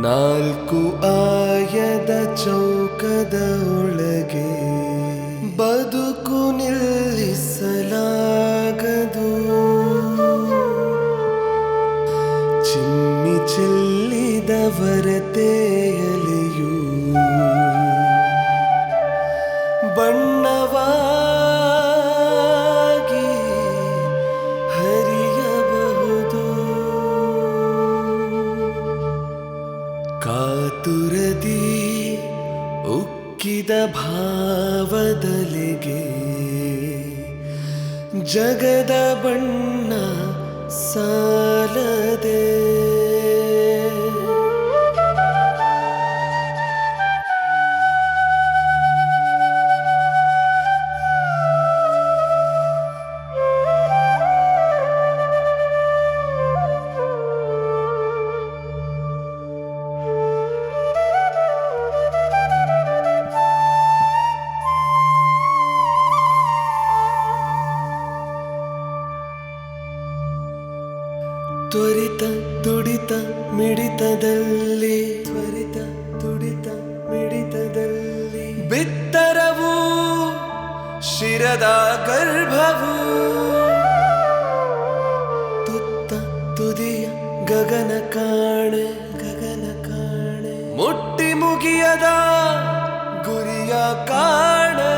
ನಾಲ್ಕು ಆಯದ ಚೌಕದ ಒಳಗೆ ಬದುಕು ನಿಲ್ಲಿಸಲಾಗದು. ಚಿಮ್ಮಿ ಚೆಲ್ಲಿದವರತೆಯಲೆಯೂ ಬಣ್ಣವಾಗಿ ಹರಿಯಬಹುದು. ಕಾತುರದಿ ಉಕ್ಕಿದ ಭಾವದಲೆಗೆ ಜಗದ ಬಣ್ಣ ಸಾಲದೆ. ತ್ವರಿತ ತುಡಿತ ಮಿಡಿತದಲ್ಲಿ ಬಿತ್ತರವು ಶಿರದ ಗರ್ಭವು. ತುತ್ತ ತುದಿಯ ಗಗನ ಕಾಣೆ ಮುಟ್ಟಿ ಮುಗಿಯದ ಗುರಿಯ ಕಾಣೆ.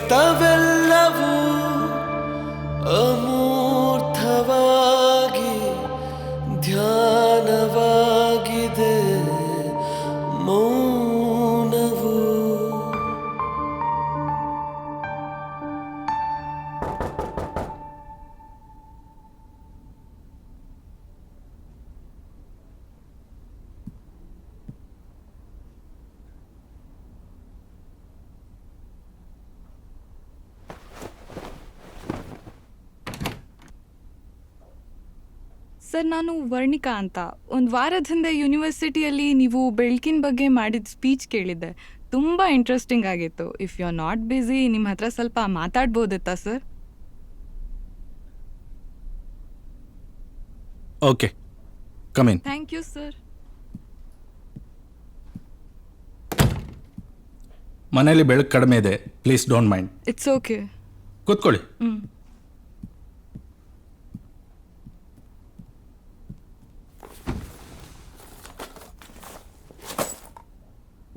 ಅಭಿವ್ಯಕ್ತವೆಲ್ಲವೂ ಅಮೂರ್ತವಾಗಿ ಧ್ಯಾನವಾಗಿದೆ ಮೌನವು. ಸರ್, ನಾನು ವರ್ಣಿಕಾ ಅಂತ. ಒಂದು ವಾರದ ಹಿಂದೆ ಯೂನಿವರ್ಸಿಟಿಯಲ್ಲಿ ನೀವು ಬೆಳಕಿನ ಬಗ್ಗೆ ಮಾಡಿದ ಸ್ಪೀಚ್ ಕೇಳಿದ್ದೆ. ತುಂಬ ಇಂಟ್ರೆಸ್ಟಿಂಗ್ ಆಗಿತ್ತು. If you are not busy, ನಿಮ್ಮ ಹತ್ರ ಸ್ವಲ್ಪ ಮಾತಾಡ್ಬೋದಿತ್ತಾ sir? Okay, come in. Thank you sir. ಮನೇಲಿ ಬೆಳಕು ಕಡಿಮೆ ಇದೆ, please don't mind. It's okay. ಕೂತ್ಕೊಳ್ಳಿ.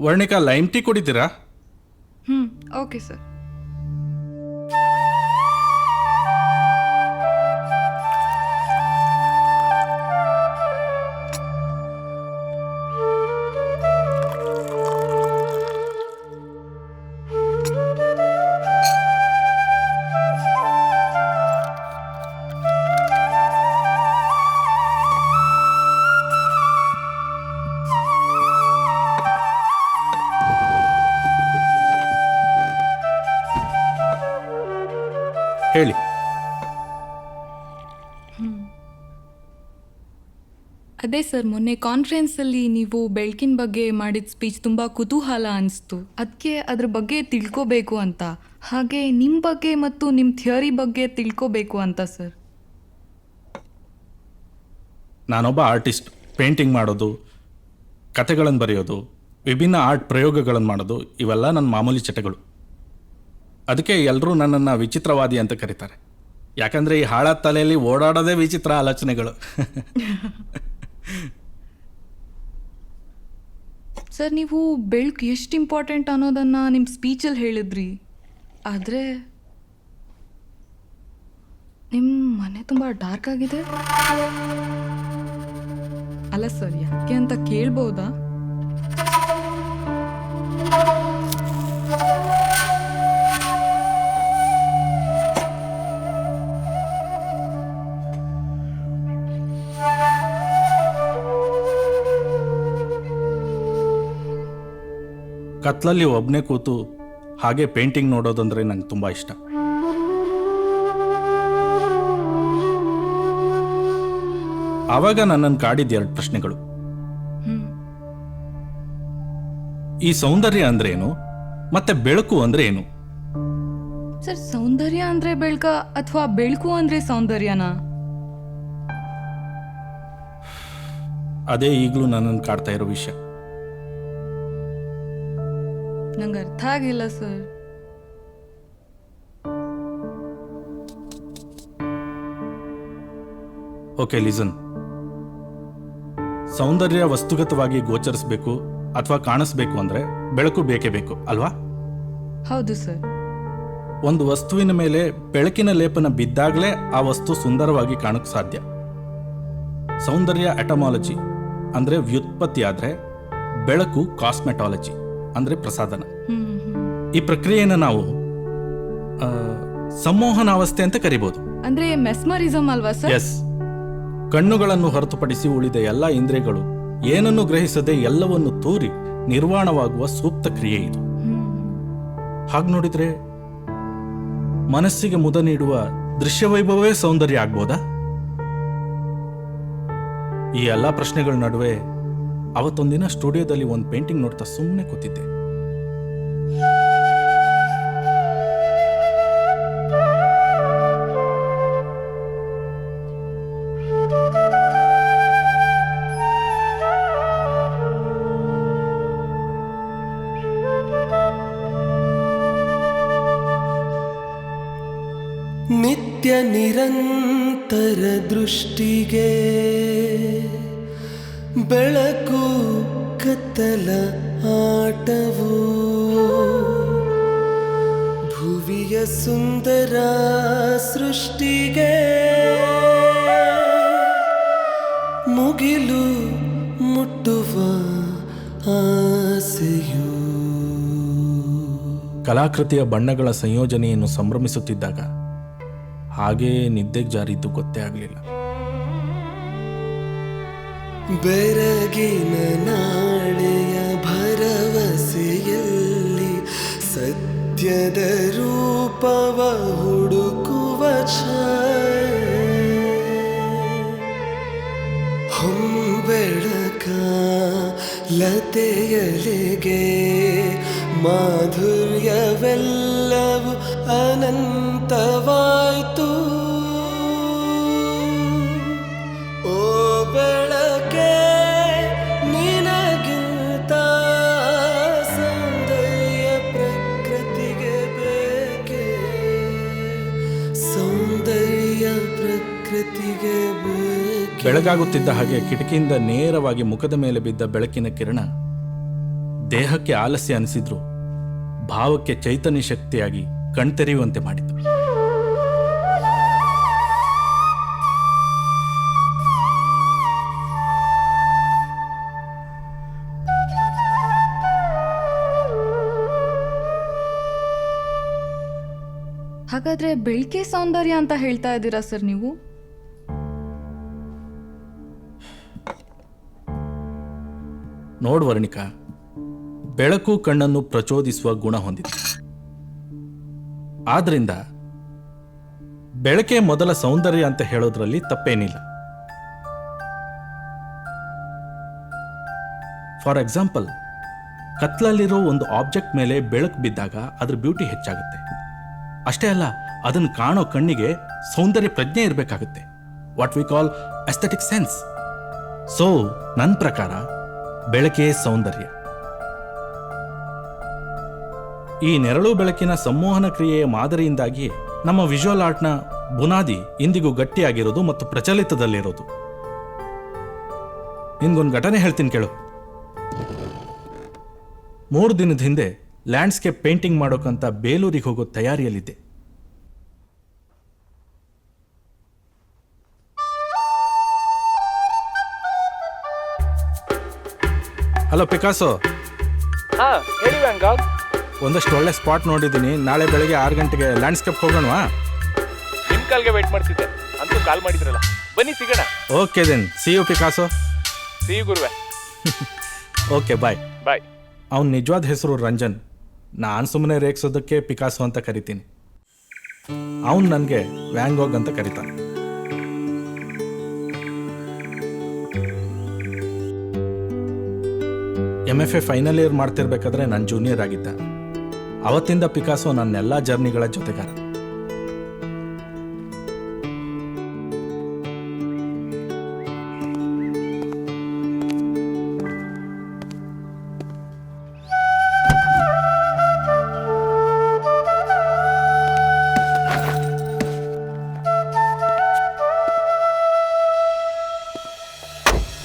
ವರ್ಣಿಕಾ, ಲೈಮ್ ಟೀ ಕುಡಿತೀರಾ? Okay sir. ಹೇಳಿ. ಅದೇ ಸರ್, ಮೊನ್ನೆ ಕಾನ್ಫರೆನ್ಸಲ್ಲಿ ನೀವು ಬೆಳಕಿನ ಬಗ್ಗೆ ಮಾಡಿದ ಸ್ಪೀಚ್ ತುಂಬ ಕುತೂಹಲ ಅನಿಸ್ತು. ಅದಕ್ಕೆ ಅದ್ರ ಬಗ್ಗೆ ತಿಳ್ಕೋಬೇಕು ಅಂತ, ಹಾಗೆ ನಿಮ್ಮ ಬಗ್ಗೆ ಮತ್ತು ನಿಮ್ಮ ಥಿಯರಿ ಬಗ್ಗೆ ತಿಳ್ಕೋಬೇಕು ಅಂತ ಸರ್. ನಾನೊಬ್ಬ ಆರ್ಟಿಸ್ಟ್. ಪೇಂಟಿಂಗ್ ಮಾಡೋದು, ಕಥೆಗಳನ್ನು ಬರೆಯೋದು, ವಿಭಿನ್ನ ಆರ್ಟ್ ಪ್ರಯೋಗಗಳನ್ನು ಮಾಡೋದು, ಇವೆಲ್ಲ ನನ್ನ ಮಾಮೂಲಿ ಚಟಗಳು. ಅದಕ್ಕೆ ಎಲ್ಲರೂ ನನ್ನನ್ನು ವಿಚಿತ್ರವಾದಿ ಅಂತ ಕರೀತಾರೆ. ಯಾಕಂದರೆ ಈ ಹಾಳಾದ ತಲೆಯಲ್ಲಿ ಓಡಾಡೋದೇ ವಿಚಿತ್ರ ಆಲೋಚನೆಗಳು. ಸರ್, ನೀವು ಬೆಳಕು ಎಷ್ಟು ಇಂಪಾರ್ಟೆಂಟ್ ಅನ್ನೋದನ್ನು ನಿಮ್ಮ ಸ್ಪೀಚಲ್ಲಿ ಹೇಳಿದ್ರಿ. ಆದರೆ ನಿಮ್ಮ ಮನೆ ತುಂಬ ಡಾರ್ಕ್ ಆಗಿದೆ. ಅಲ್ಲ ಸರ್, ಯಾಕೆ ಅಂತ ಕೇಳ್ಬೋದಾ? ಕತ್ಲಲ್ಲಿ ಒಬ್ಬನೇ ಕೂತು ಹಾಗೆ ಪೇಂಟಿಂಗ್ ನೋಡೋದಂದ್ರೆ ನಂಗೆ ತುಂಬ ಇಷ್ಟ. ಆವಾಗ ನನ್ನನ್ನು ಕಾಡಿದ 2 ಪ್ರಶ್ನೆಗಳು. ಈ ಸೌಂದರ್ಯ ಅಂದ್ರೆ ಏನು, ಮತ್ತೆ ಬೆಳಕು ಅಂದ್ರೆ ಏನು? ಸರ್, ಸೌಂದರ್ಯ ಅಂದ್ರೆ ಬೆಳಕ ಅಥವಾ ಬೆಳಕು ಅಂದ್ರೆ ಸೌಂದರ್ಯನಾ? ಅದೇ ಈಗಲೂ ನನ್ನನ್ನು ಕಾಡ್ತಾ ಇರೋ ವಿಷಯ. ನಂಗೆ ಅರ್ಥ ಆಗಿಲ್ಲ ಸರ್. Okay, listen. ಸೌಂದರ್ಯ ವಸ್ತುಗತವಾಗಿ ಗೋಚರಿಸಬೇಕು ಅಥವಾ ಕಾಣಿಸ್ಬೇಕು ಅಂದ್ರೆ ಬೆಳಕು ಬೇಕೇ ಬೇಕು ಅಲ್ವಾ? ಹೌದು ಸರ್. ಒಂದು ವಸ್ತುವಿನ ಮೇಲೆ ಬೆಳಕಿನ ಲೇಪನ ಬಿದ್ದಾಗಲೇ ಆ ವಸ್ತು ಸುಂದರವಾಗಿ ಕಾಣಕ್ಕೆ ಸಾಧ್ಯ. ಸೌಂದರ್ಯ ಎಟಮಾಲಜಿ ಅಂದ್ರೆ ವ್ಯುತ್ಪತ್ತಿ ಆದ್ರೆ, ಬೆಳಕು ಕಾಸ್ಮೆಟಾಲಜಿ ಅಂದ್ರೆ ಪ್ರಸಾದನ. ಈ ಪ್ರಕ್ರಿಯೆಯನ್ನು ನಾವು ಸಂಮೋಹನಾವಸ್ಥೆ ಅಂತ ಕರಿಬಹುದು. ಅಂದ್ರೆ ಮೆಸ್ಮರಿಸಮ್ ಅಲ್ವಾ ಸರ್? ಎಸ್. ಕಣ್ಣುಗಳನ್ನು ಹೊರತುಪಡಿಸಿ ಉಳಿದ ಎಲ್ಲ ಇಂದ್ರಿಯಗಳು ಏನನ್ನು ಗ್ರಹಿಸದೆ ಎಲ್ಲವನ್ನು ತೂರಿ ನಿರ್ವಾಣವಾಗುವ ಸೂಕ್ತ ಕ್ರಿಯೆ ಇದು. ಹಾಗೆ ನೋಡಿದ್ರೆ ಮನಸ್ಸಿಗೆ ಮುದ ನೀಡುವ ದೃಶ್ಯವೈಭವವೇ ಸೌಂದರ್ಯ ಆಗ್ಬೋದಾ? ಈ ಎಲ್ಲ ಪ್ರಶ್ನೆಗಳ ನಡುವೆ ಅವತ್ತೊಂದಿನ ಸ್ಟುಡಿಯೋದಲ್ಲಿ ಒಂದು ಪೇಂಟಿಂಗ್ ನೋಡ್ತಾ ಸುಮ್ಮನೆ ಕೂತಿದ್ದೆ. ನಿತ್ಯ ನಿರಂತರ ದೃಷ್ಟಿಗೆ ಬೆಳಕು ಕತ್ತಲ ಆಟವು, ಭುವಿಯ ಸುಂದರ ಸೃಷ್ಟಿಗೆ ಮುಗಿಲು ಮುಟ್ಟುವ ಆಸೆಯು. ಕಲಾಕೃತಿಯ ಬಣ್ಣಗಳ ಸಂಯೋಜನೆಯನ್ನು ಸಂಭ್ರಮಿಸುತ್ತಿದ್ದಾಗ ಹಾಗೇ ನಿದ್ದೆಗೆ ಜಾರಿದ್ದು ಗೊತ್ತೇ ಆಗಲಿಲ್ಲ. ಬೆರಗಿನ ನಾಳೆಯ ಭರವಸೆಯಲ್ಲಿ ಸತ್ಯದ ರೂಪವ ಹುಡುಕುವ ಛಾಯೆ, ಹೊಂಬೆಳಕ ಲತೆಯಲೆಗೆ ಮಾಧುರ್ಯವೆಲ್ಲವೂ ಅನಂತವಾಯಿತು. ಓ ಬೆಳಕೆ, ನಿನಗಿಂತ ಸೌಂದರ್ಯ ಪ್ರಕೃತಿಗೆ ಬೇಕೆ, ಸೌಂದರ್ಯ ಪ್ರಕೃತಿಗೆ ಬೇಕೆ. ಬೆಳಗಾಗುತ್ತಿದ್ದ ಹಾಗೆ ಕಿಟಕಿಯಿಂದ ನೇರವಾಗಿ ಮುಖದ ಮೇಲೆ ಬಿದ್ದ ಬೆಳಕಿನ ಕಿರಣ ದೇಹಕ್ಕೆ ಆಲಸ್ಯ ಅನಿಸಿದ್ರು ಭಾವಕ್ಕೆ ಚೈತನ್ಯ ಶಕ್ತಿಯಾಗಿ ಕಣ್ತೆರೆಯುವಂತೆ ಮಾಡಿತು. ಹಾಗಾದ್ರೆ ಬೆಳಕೆ ಸೌಂದರ್ಯ ಅಂತ ಹೇಳ್ತಾ ಇದ್ದೀರಾ ಸರ್ ನೀವು? ನೋಡು ವರ್ಣಿಕಾ, ಬೆಳಕು ಕಣ್ಣನ್ನು ಪ್ರಚೋದಿಸುವ ಗುಣ ಹೊಂದಿದೆ. ಆದ್ರಿಂದ ಬೆಳಕೆ ಮೊದಲ ಸೌಂದರ್ಯ ಅಂತ ಹೇಳೋದ್ರಲ್ಲಿ ತಪ್ಪೇನಿಲ್ಲ. ಫಾರ್ ಎಕ್ಸಾಂಪಲ್, ಕತ್ಲಲ್ಲಿರೋ ಒಂದು ಆಬ್ಜೆಕ್ಟ್ ಮೇಲೆ ಬೆಳಕು ಬಿದ್ದಾಗ ಅದ್ರ ಬ್ಯೂಟಿ ಹೆಚ್ಚಾಗುತ್ತೆ. ಅಷ್ಟೇ ಅಲ್ಲ, ಅದನ್ನು ಕಾಣೋ ಕಣ್ಣಿಗೆ ಸೌಂದರ್ಯ ಪ್ರಜ್ಞೆ ಇರಬೇಕಾಗುತ್ತೆ, what we call aesthetic sense. So ನನ್ನ ಪ್ರಕಾರ ಬೆಳಕೇ ಸೌಂದರ್ಯ. ಈ ನೆರಳು ಬೆಳಕಿನ ಸಂಮೋಹನ ಕ್ರಿಯೆಯ ಮಾದರಿಯಿಂದಾಗಿಯೇ ನಮ್ಮ ವಿಜುವಲ್ ಆರ್ಟ್ನ ಬುನಾದಿ ಇಂದಿಗೂ ಗಟ್ಟಿಯಾಗಿರೋದು ಮತ್ತು ಪ್ರಚಲಿತದಲ್ಲಿರೋದು. ನಿನ್ಗೊಂದು ಘಟನೆ ಹೇಳ್ತೀನಿ ಕೇಳು. 3 ದಿನದ ಹಿಂದೆ ಲ್ಯಾಂಡ್ಸ್ಕೇಪ್ ಪೇಂಟಿಂಗ್ ಮಾಡೋಕ್ಕಂತ ಬೇಲೂರಿಗೆ ಹೋಗೋ ತಯಾರಿಯಲ್ಲಿದ್ದೆ. Hello Picasso. ಹೇಳಿ ವ್ಯಾಂಗಾಗ್. ಒಂದಷ್ಟು ಒಳ್ಳೆ ಸ್ಪಾಟ್ ನೋಡಿದ್ದೀನಿ. ನಾಳೆ ಬೆಳಗ್ಗೆ 6 ಗಂಟೆಗೆ ಲ್ಯಾಂಡ್ಸ್ಕೇಪ್ ಹೋಗೋಣವಾ? ನಿಮ್ಮ ಕಾಲ್ಗೆ ವೇಟ್ ಮಾಡ್ತಿದ್ದೆ, ಅಂತೂ ಕಾಲ್ ಮಾಡಿದ್ರಲ್ಲ, ಬನ್ನಿ ಸಿಗೋಣ. Okay then, see you Picasso. See ಗುರುವೆ. Okay bye. ಬಾಯ್. ಅವನ ನಿಜವಾದ ಹೆಸರು ರಂಜನ್. ನಾನು ಸುಮ್ಮನೆ ರೇಗಿಸೋದಕ್ಕೆ ಪಿಕಾಸೋ ಅಂತ ಕರಿತೀನಿ. ಅವನು ನನಗೆ ವ್ಯಾಂಗೋಗ್ ಅಂತ ಕರೀತಾನೆ. MFA ಫೈನಲ್ ಇಯರ್ ಮಾಡ್ತಿರ್ಬೇಕಾದ್ರೆ ನನ್ನ ಜೂನಿಯರ್ ಆಗಿದ್ದ. ಅವತ್ತಿಂದ ಪಿಕಾಸೋ ನನ್ನೆಲ್ಲ ಜರ್ನಿಗಳ ಜೊತೆಗಾರ.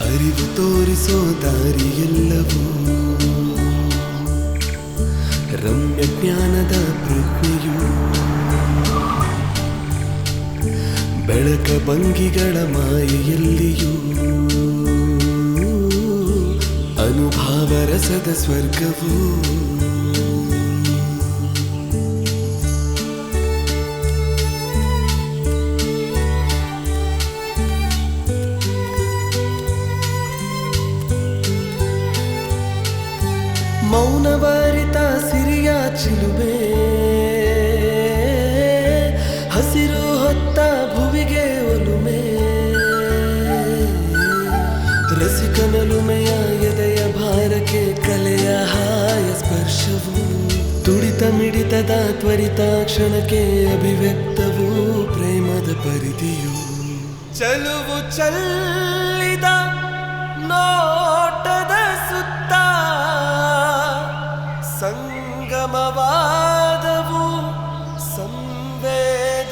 ಅರಿವು ತೋರಿಸೋ ದಾರಿಯೆಲ್ಲವೂ ರಮ್ಯ ಜ್ಞಾನದ ಪ್ರಜ್ಞೆಯು, ಬೆಳಕ ಭಂಗಿಗಳ ಮಾಯೆಯಲ್ಲಿಯೂ ಅನುಭವ ರಸದ ಸ್ವರ್ಗವೂ. ಮೌನವಾರಿತ ಸಿರಿಯ ಚಿಲುಮೆ, ಹಸಿರು ಹೊತ್ತ ಭುವಿಗೆ ಒಲುಮೆ, ರಸಿಕನಲುಮೆಯ ಎದೆಯ ಭಾರಕ್ಕೆ ಕಲೆಯ ಹಾಯ ಸ್ಪರ್ಶವು, ತುಡಿತ ಮಿಡಿತದ ತ್ವರಿತ ಕ್ಷಣಕ್ಕೆ ಅಭಿವ್ಯಕ್ತವು ಪ್ರೇಮದ ಪರಿಧಿಯು. ಚಲುವು ಚಲ್ಲಿದ ನೋಟದ ಸುತ್ತ ಸಂಗಮವಾದವು ಸಂವೇದನೆಯು.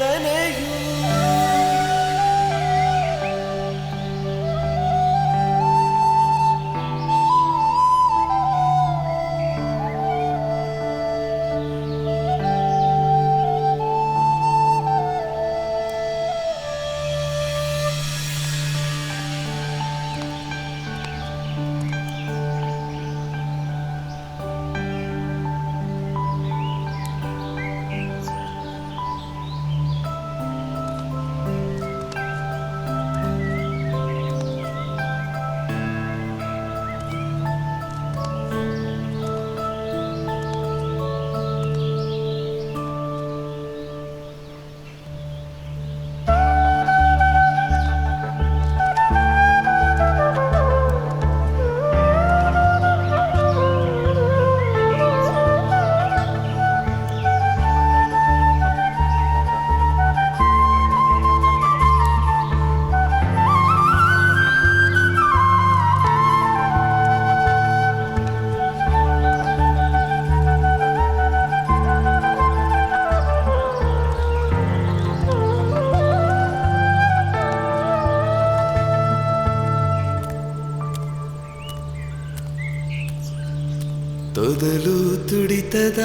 ತೊದಲು ತುಡಿತದ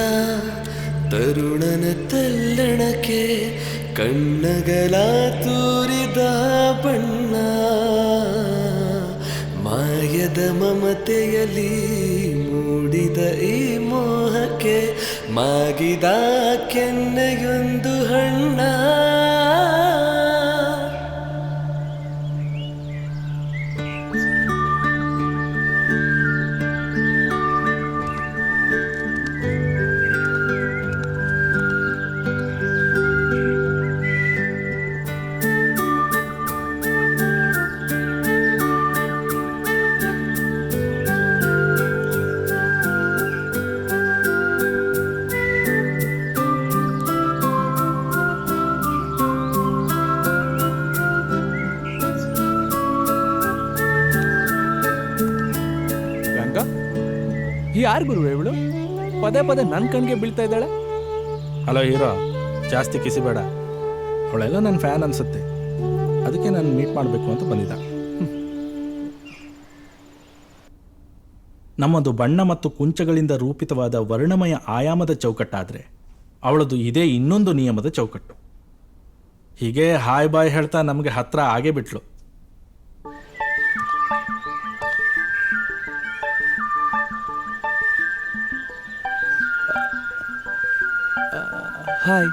ತರುಣನ ತಲ್ಲಣಕ್ಕೆ ಕಣ್ಣಗಲ ತೂರಿದ ಬಣ್ಣ, ಮಾಯದ ಮಮತೆಯಲ್ಲಿ ಮೂಡಿದ ಈ ಮೋಹಕ್ಕೆ ಮಾಗಿದ ಕೆನ್ನೆಯೊಂದು ಹಣ್ಣ. ಯಾರು ಗುರು ಇವಳು? ಪದೇ ಪದೇ ನನ್ನ ಕಣ್ಗೆ ಬೀಳ್ತಾ ಇದ್ದಾಳೆ. ಹಲೋ ಹೀರೋ, ಜಾಸ್ತಿ ಕಿಸಿಬೇಡ. ಅವಳೆಲ್ಲ ನನ್ನ ಫ್ಯಾನ್ ಅನ್ಸುತ್ತೆ, ಅದಕ್ಕೆ ನಾನು ಮೀಟ್ ಮಾಡಬೇಕು ಅಂತ ಬಂದಿದ್ದ. ನಮ್ಮದು ಬಣ್ಣ ಮತ್ತು ಕುಂಚಗಳಿಂದ ರೂಪಿತವಾದ ವರ್ಣಮಯ ಆಯಾಮದ ಚೌಕಟ್ಟಾದರೆ ಅವಳದು ಇದೇ ಇನ್ನೊಂದು ನಿಯಮದ ಚೌಕಟ್ಟು. ಹೀಗೆ ಹಾಯ್ ಬಾಯ್ ಹೇಳ್ತಾ ನಮಗೆ ಹತ್ರ ಆಗೇ ಬಿಟ್ಲು. ಹಾಯ್.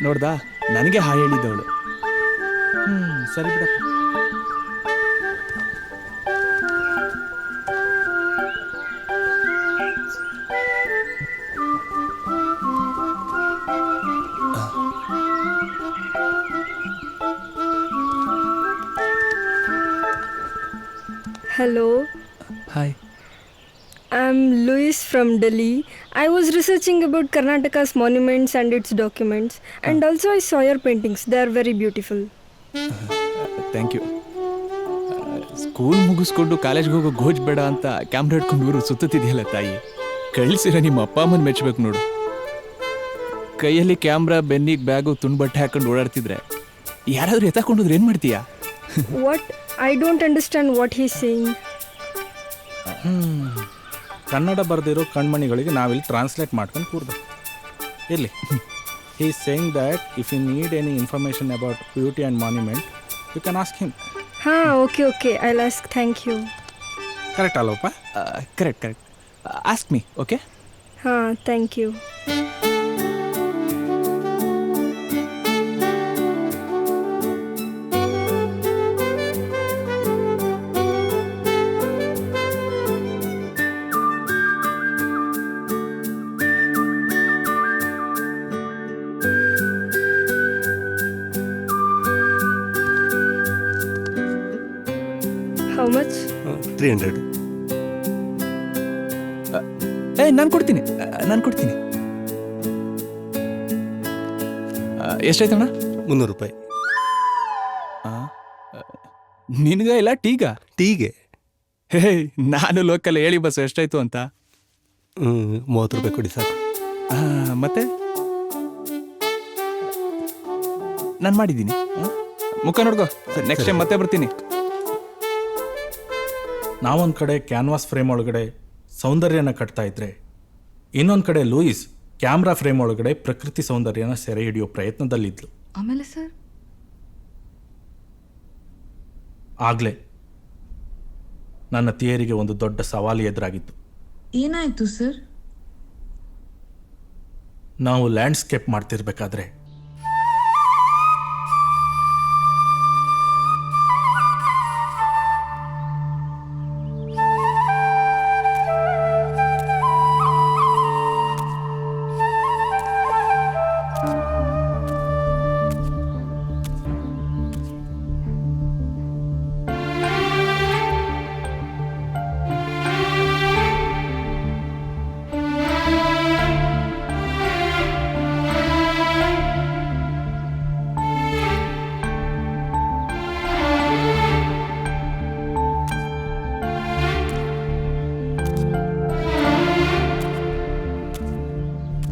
ನೋಡ್ದಾ, ನನಗೆ ಹಾಯ್ ಹೇಳಿದ್ದವಳು. ಸರಿ ಬಿಡಪ್ಪ. Hello, hi. I'm Louis from Delhi. I was researching about Karnataka's monuments and its documents, and also I saw your paintings. They are very beautiful. Thank you. School ಮುಗಿಸ್ಕೊಂಡು ಕಾಲೇಜ್ಗೆ ಹೋಗೋ ಗೋಜ್ ಬೇಡ ಅಂತ ಕ್ಯಾಮ್ರಾ ಹಿಡ್ಕೊಂಡು ಊರು ಸುತ್ತುತ್ತಿದೆಯಲ್ಲ ತಾಯಿ. ಕಳಿಸಿರ ನಿಮ್ಮ ಅಪ್ಪ ಅಮ್ಮನ ಮೆಚ್ಚಬೇಕು ನೋಡು. ಕೈಯಲ್ಲಿ ಕ್ಯಾಮ್ರಾ, ಬೆನ್ನಿಗೆ ಬ್ಯಾಗು, ತುಂಡು ಬಟ್ಟೆ ಹಾಕೊಂಡು ಓಡಾಡ್ತಿದ್ರೆ ಯಾರಾದರೂ ಎತ್ತಾಕೊಂಡೋದ್ರೆ ಏನು ಮಾಡ್ತೀಯಾ? What? I don't understand what he's saying. Kannada ಬರೆದಿರೋ ಕಣ್ಮಣಿಗಳಿಗೆ ನಾವಿಲ್ಲಿ ಟ್ರಾನ್ಸ್ಲೇಟ್ ಮಾಡ್ಕೊಂಡು ಕೂರ್ಬೇಕು. ಇರಲಿ. He is saying that if you need any information about beauty and monument you can ask him. Okay. I'll ask. Thank you. Correct ಅಲ್ಲಪ್ಪ? Correct. Ask me, okay? Thank you. How much? 300. ನಾನು ಕೊಡ್ತೀನಿ. ಎಷ್ಟಾಯ್ತಣ್ಣ? 300 ರೂಪಾಯಿ. ನಿನಗ ಇಲ್ಲ ಟೀಗ? ಟೀಗೆ ಹೇ, ನಾನು local ಹೇಳಿ bus ಎಷ್ಟಾಯ್ತು ಅಂತ. 30 ರೂಪಾಯಿ ಕೊಡಿ ಸಾಕು. ಮತ್ತೆ ನಾನು ಮಾಡಿದ್ದೀನಿ. ಮುಖ ನೋಡ್ಕೋ, ನೆಕ್ಸ್ಟ್ ಟೈಮ್ ಮತ್ತೆ ಬರ್ತೀನಿ. ನಾವೊಂದು ಕಡೆ ಕ್ಯಾನ್ವಾಸ್ ಫ್ರೇಮ್ ಒಳಗಡೆ ಸೌಂದರ್ಯನ ಕಟ್ತಾ ಇದ್ರೆ, ಇನ್ನೊಂದು ಕಡೆ ಲೂಯಿಸ್ ಕ್ಯಾಮ್ರಾ ಫ್ರೇಮ್ ಒಳಗಡೆ ಪ್ರಕೃತಿ ಸೌಂದರ್ಯನ ಸೆರೆ ಹಿಡಿಯೋ ಪ್ರಯತ್ನದಲ್ಲಿದ್ಲು. ಆಮೇಲೆ ಸರ್? ಆಗಲೇ ನನ್ನ ಥಿಯರಿಗೆ ಒಂದು ದೊಡ್ಡ ಸವಾಲು ಎದುರಾಗಿತ್ತು. ಏನಾಯ್ತು ಸರ್? ನಾವು ಲ್ಯಾಂಡ್ಸ್ಕೇಪ್ ಮಾಡ್ತಿರ್ಬೇಕಾದ್ರೆ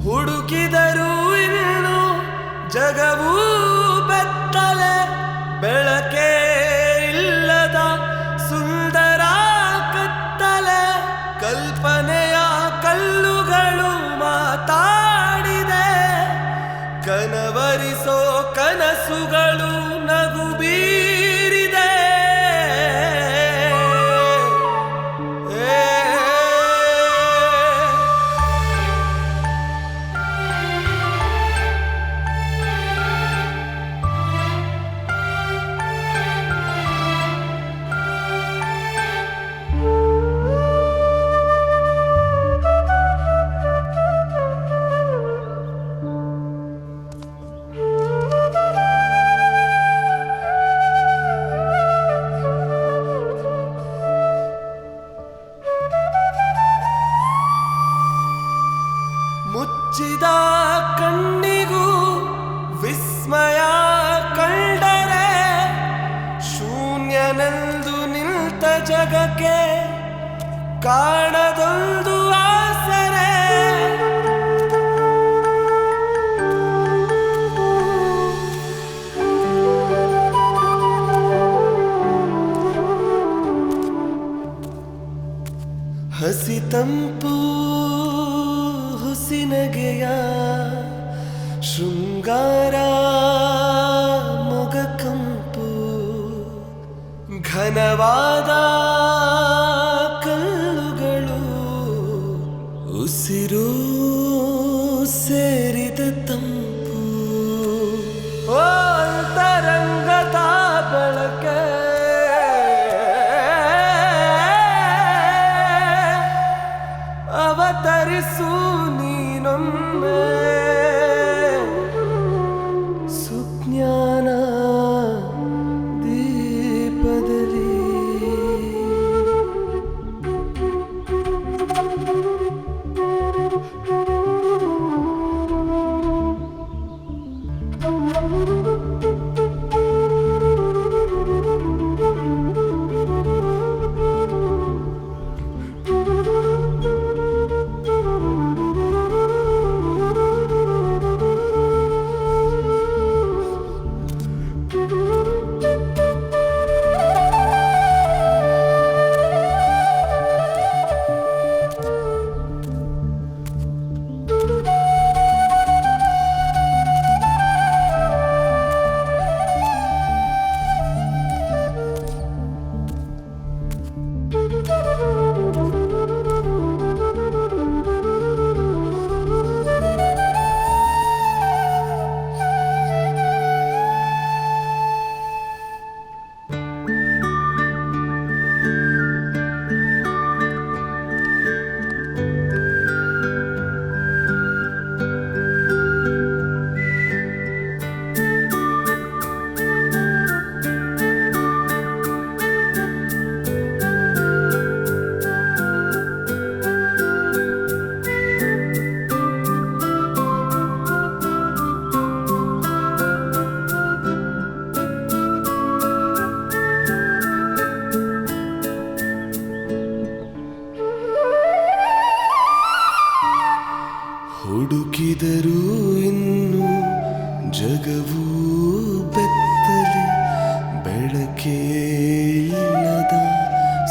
ಹುಡುಕಿದರೂ ಇನ್ನು ಜಗವೂ ಬೆತ್ತಲೆ, ಬೆಳಕೇ ಇಲ್ಲದ ಸುಂದರ ಕತ್ತಲೆ, ಕಲ್ಪನೆಯ ಕಲ್ಲುಗಳು ಮಾತಾಡಿದೆ, ಕನವರಿಸೋ ಕನಸುಗಳು ನಗು ಬೀರಿದೆ. ಮುಚ್ಚಿದ ಕಣ್ಣಿಗೂ ವಿಸ್ಮಯ ಕಂಡರೆ, ಶೂನ್ಯನೆಂದು ನಿಂತ ಜಗಕ್ಕೆ ಕಾಣದೊಂದು ಆಸರೆ. ತಂಪು ಹುಸಿನಗೆಯ ಶೃಂಗಾರ ಮೊಗ ಕಂಪು ಘನವಾದ ಕಲ್ಲುಗಳು ಉಸಿರು ಸೇರಿದ ತಂಪು ಓ ಅಂತರಂಗದ ಬೆಳಕೆ ಅವತರಿಸು ನೀನೊಮ್ಮೆ ಸುಜ್ಞಾನ ದೀಪದಲ್ಲಿ ಹುಡುಕಿದರೂ ಇನ್ನು ಜಗವೂ ಬೆತ್ತಲೆ ಬೆಳಕೇ ಇಲ್ಲದ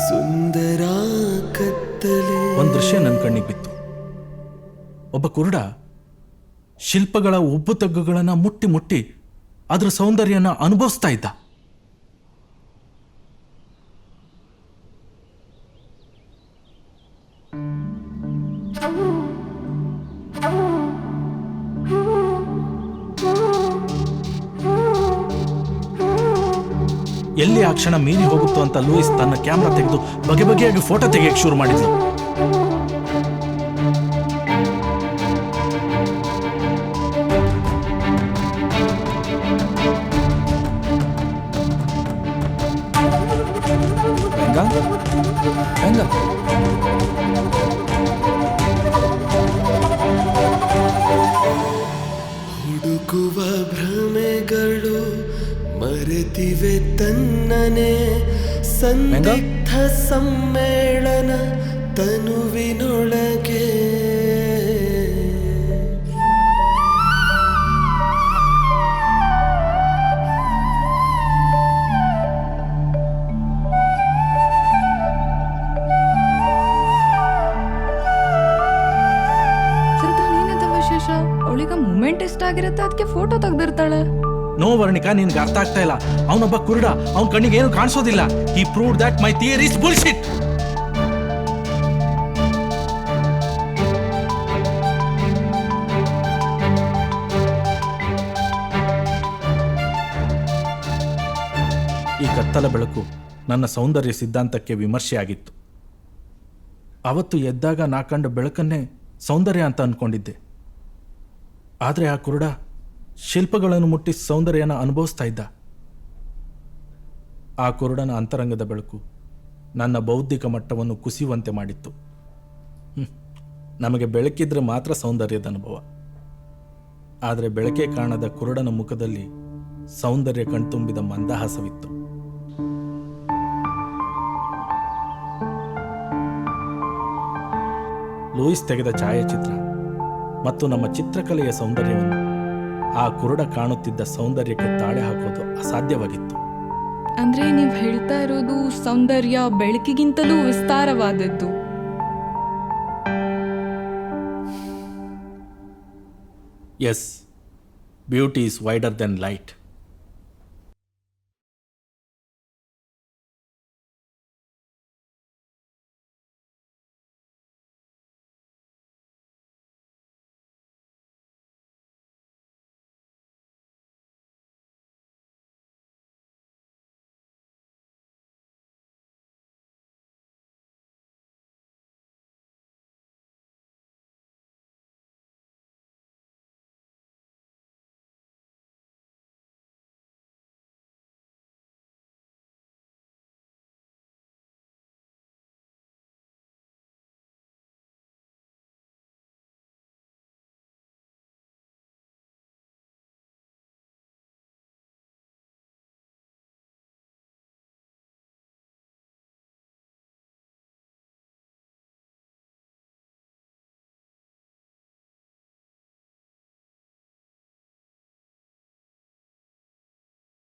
ಸುಂದರ ಕತ್ತಲೆ. ಒಂದು ದೃಶ್ಯ ನನ್ನ ಕಣ್ಣಿಗೆ ಬಿತ್ತು. ಒಬ್ಬ ಕುರುಡ ಶಿಲ್ಪಗಳ ಉಬ್ಬು ತಗ್ಗುಗಳನ್ನು ಮುಟ್ಟಿ ಮುಟ್ಟಿ ಅದರ ಸೌಂದರ್ಯನ ಅನುಭವಿಸ್ತಾ ಇದ್ದ. ಎಲ್ಲಿ ಆ ಕ್ಷಣ ಮೀರಿ ಹೋಗುತ್ತೋ ಅಂತ ಲೂಯಿಸ್ ತನ್ನ ಕ್ಯಾಮ್ರಾ ತೆಗೆದು ಬಗೆ ಬಗೆಯಾಗಿ ಫೋಟೋ ತೆಗೆಯಕ್ಕೆ ಶುರು ಮಾಡಿದ್ಲು. ಹುಡುಕುವ ಭ್ರಮೆಗಳು ಮರೆತಿವೆ ತನ್ನನೆ ಸಂದಿಗ್ಧ ಸಮ್ಮೇಳನ ತನುವಿನೊಳಗೆ. ಅವಳಿಗ ಮೂಮೆಂಟ್ ಇಷ್ಟ ಆಗಿರುತ್ತೆ, ಅದಕ್ಕೆ ಫೋಟೋ ತೆಗ್ದಿರ್ತಾಳೆ. ನೋ ವರ್ಣಿಕಾ, ನಿನ್ಗೆ ಅರ್ಥ ಆಗ್ತಾ ಇಲ್ಲ. ಅವನೊಬ್ಬ ಕುರುಡ, ಅವನ ಕಣ್ಣಿಗೆ ಏನು ಕಾಣಿಸೋದಿಲ್ಲ. He proved that my theory is bullshit. ಈ ಕತ್ತಲ ಬೆಳಕು ನನ್ನ ಸೌಂದರ್ಯ ಸಿದ್ಧಾಂತಕ್ಕೆ ವಿಮರ್ಶೆಯಾಗಿತ್ತು. ಅವತ್ತು ಎದ್ದಾಗ ನಾ ಕಂಡ ಬೆಳಕನ್ನೇ ಸೌಂದರ್ಯ ಅಂತ ಅಂದ್ಕೊಂಡಿದ್ದೆ. ಆದರೆ ಆ ಕುರುಡ ಶಿಲ್ಪಗಳನ್ನು ಮುಟ್ಟಿ ಸೌಂದರ್ಯನ ಅನುಭವಿಸ್ತಾ ಇದ್ದ. ಆ ಕುರುಡನ ಅಂತರಂಗದ ಬೆಳಕು ನನ್ನ ಬೌದ್ಧಿಕ ಮಟ್ಟವನ್ನು ಕುಸಿಯುವಂತೆ ಮಾಡಿತ್ತು. ನಮಗೆ ಬೆಳಕಿದ್ರೆ ಮಾತ್ರ ಸೌಂದರ್ಯದ ಅನುಭವ. ಆದರೆ ಬೆಳಕೆ ಕಾಣದ ಕುರುಡನ ಮುಖದಲ್ಲಿ ಸೌಂದರ್ಯ ಕಣ್ತುಂಬಿದ ಮಂದಹಾಸವಿತ್ತು. ಲೂಯಿಸ್ ತೆಗೆದ ಛಾಯಾಚಿತ್ರ ಮತ್ತು ನಮ್ಮ ಚಿತ್ರಕಲೆಯ ಸೌಂದರ್ಯವನ್ನು ಆ ಕುರುಡ ಕಾಣುತ್ತಿದ್ದ ಸೌಂದರ್ಯಕ್ಕೆ ತಾಳೆ ಹಾಕೋದು ಅಸಾಧ್ಯವಾಗಿತ್ತು. ಅಂದ್ರೆ ನೀವು ಹೇಳ್ತಾ ಇರೋದು ಸೌಂದರ್ಯ ಬೆಳಕಿಗಿಂತಲೂ ವಿಸ್ತಾರವಾದದ್ದು. Yes beauty is wider than light.